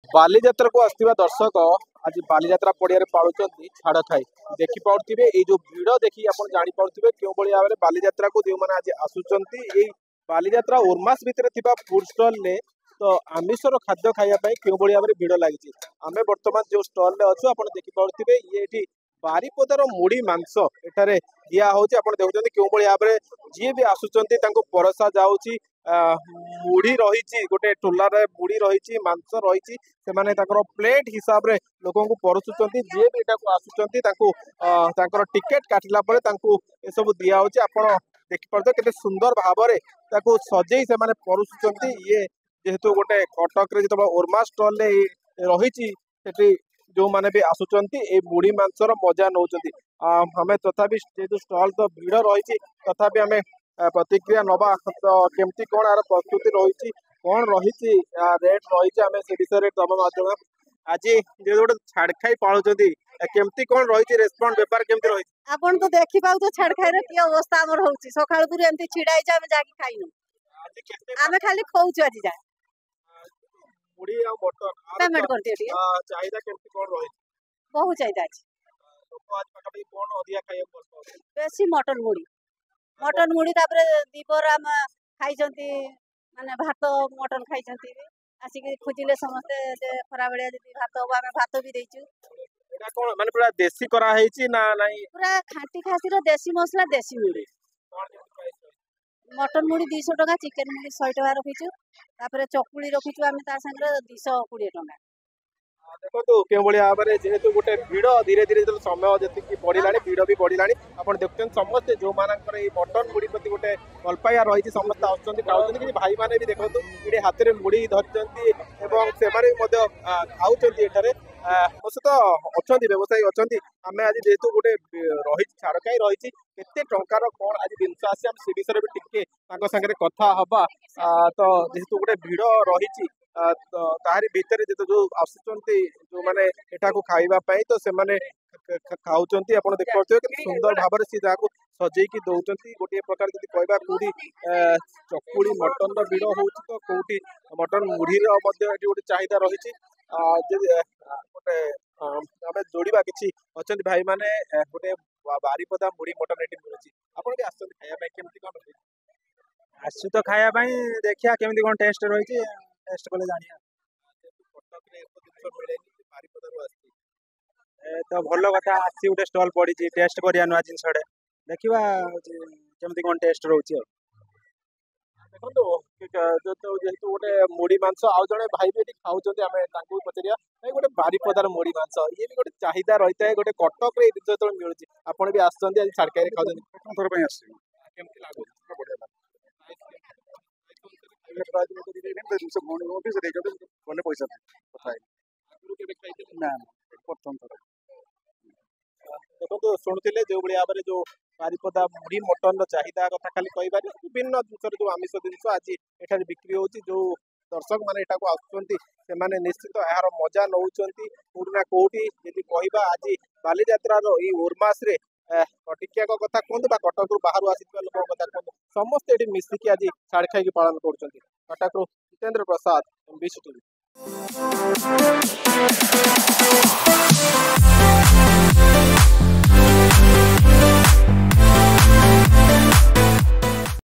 बालीजात्रा को आसथिबा दर्शक आज बालीजात्रा पड़िया पालुचंती छाड़ खाई देखि पाउथिबे ए जो भीड़ देखि आपण जानि पाउथिबे केउ बळी भाबरे बालीजात्रा को देउ माने आज आसुचंती ए बालीजात्रा उर्मास भितरे थिबा फूड स्टॉल ले तो आमिषर खाद्य खाइया पई केउ बळी भाबरे भीड़ लागिछि। आमे वर्तमान जो स्टॉल ले अछु आपण देखि पाउथिबे ये एठी बारीपदार मुड़ी मांस एठारे दिया होछि। आपण देखुचंती केउ बळी भाबरे जे भी आसुचंती तांको परसा जाउछि मुड़ी रही गोटे टोलार मुड़ी रही मांस रही से माने प्लेट हिसाब रे लोक परसुचंती जे भी एटा आसुचंती टिकेट काटिला परे ए सब दिया होछि। आपण देखि परते केते सुंदर भाव रे ताको सजेई से माने परसुचंती ये जेहेतु गोटे कटक रे जतो ओरमा स्टॉल ले रही सेठी जो माने भी आसुचंती ए मुड़ी मांसर मजा नउचंती। हमें तथापि जेहेतु स्टॉल तो भीड़ रही तथापि हमें प्रतिक्रिया नवा तो केमती कौन यार प्रस्तुति रही कौन रही रेट रही आम से विषय तम माध्यम आज जो गोटे छाड़ खाई पालुचंती केमती कौन रही रेस्पॉन्ड बेपार केमती रही आपण तो देखि पाउ तो छाड़ खाई रे की अवस्था हमर होउची सकाळ पुरी एमती छिडा आइजा हम जाकी खाइनु आमे खाली खाउछु आज जा मुड़ी आ मटन पेमेंट करते टी चाहिदा केमती कौन रही बहुत चाहिदा अछि तो आज पटापटी कौन अधिया खाइया पड़छ बेसी मटन मुड़ी तापर दीपर हम खाइचंती माने भात मटन खाइचंती आसिक खोजिले समस्ते जे खरा बेलिया जदी भात हो हम भात भी देइछु। एटा कोन माने पूरा देसी करा हेछि ना नाही पूरा खांटी खासी रो देसी मसला देसी मुड़ी मटन मुड़ी 200 टका चिकन मुड़ी 100 टका रखिछु तापर चकुली रखिछु हम ता संगे 220 टका। देखो तो के भाई भाव में जेहेतु गोटे भीड़ धीरे धीरे जो समय जी बढ़लानी भीड़ भी बढ़लानी आप देखते समस्ते जो मानकर मटन मुड़ी प्रति गोटे भल पाइबा रही समस्त आउट कि भाई मैंने भी देखो ये हाथ में मुड़ी धरी खाऊँ मो सहित अच्छा व्यवसायी अच्छा आम आज जेहेतु गोटे रही छाड़ खाई रही केते टंकार कौन आज जिनस आसी से विषय भी टिके सागर कथा हवा तो जेहेतु गोटे भीड़ रही तारी भितर जो आसुचंती जो माने एटा को खाइबा पई तो से माने खाउचंती आपण देख पड़ते कि सुंदर भाव में सी जाको सजेई की दउचंती गोटे प्रकार जदी कहबा कोडी चकुड़ी मटन रो भीड़ होउची तो कोटी मटन मुढ़ी रो मध्ये एटी गोटे चाहिदा रहिची गोटे हमें जोड़ीबा किछि अचंती भाई माने गोटे बारीपदा मुढ़ी मटन एटी मिलुची आपण के आसंती खाया पई केमती कोन आसु तो खाया पई देखिया केमती कोन टेस्ट रहिची टेस्ट कले जानिया तो भल कथा आसी गोटे स्टॉल पड़ी टेस्ट करिया नुआ जिन देखा केमती कौन टेस्ट रोचे देखो जेहेतु गोटे मुड़ी मांस आउ जड़े भाई भी खाऊँ आम पचारिया भाई गोटे बारीपदार मुड़ी मांस ये भी गोटे चाहिदा रही है गोटे कटक जो मिलूँ आपड़ भी आसुँच आज छाड़खाई खाऊँ थोड़ा पे आस केमती लागू बढ़िया पैसा देखो शुणुले जो भाव में जो बारीपदा मुढ़ी मटन चाहिदा कथा खाली कह विभिन्न जिन जो आमिष जिनस आज एठार बिक्री होची जो दर्शक मैंने एटा को आसुचंती निश्चित यार मजा नौचंती कोठी ना कोठी यदि कहबा आज बालीजात्रा उर्मास रे टिकिया कथा कहतु कटक बाहर आसी लोक कथा कहतु समस्ते ये मिसिकी आज छाड़ खाई पालन कर कटक जितेंद्र प्रसाद MBC TV।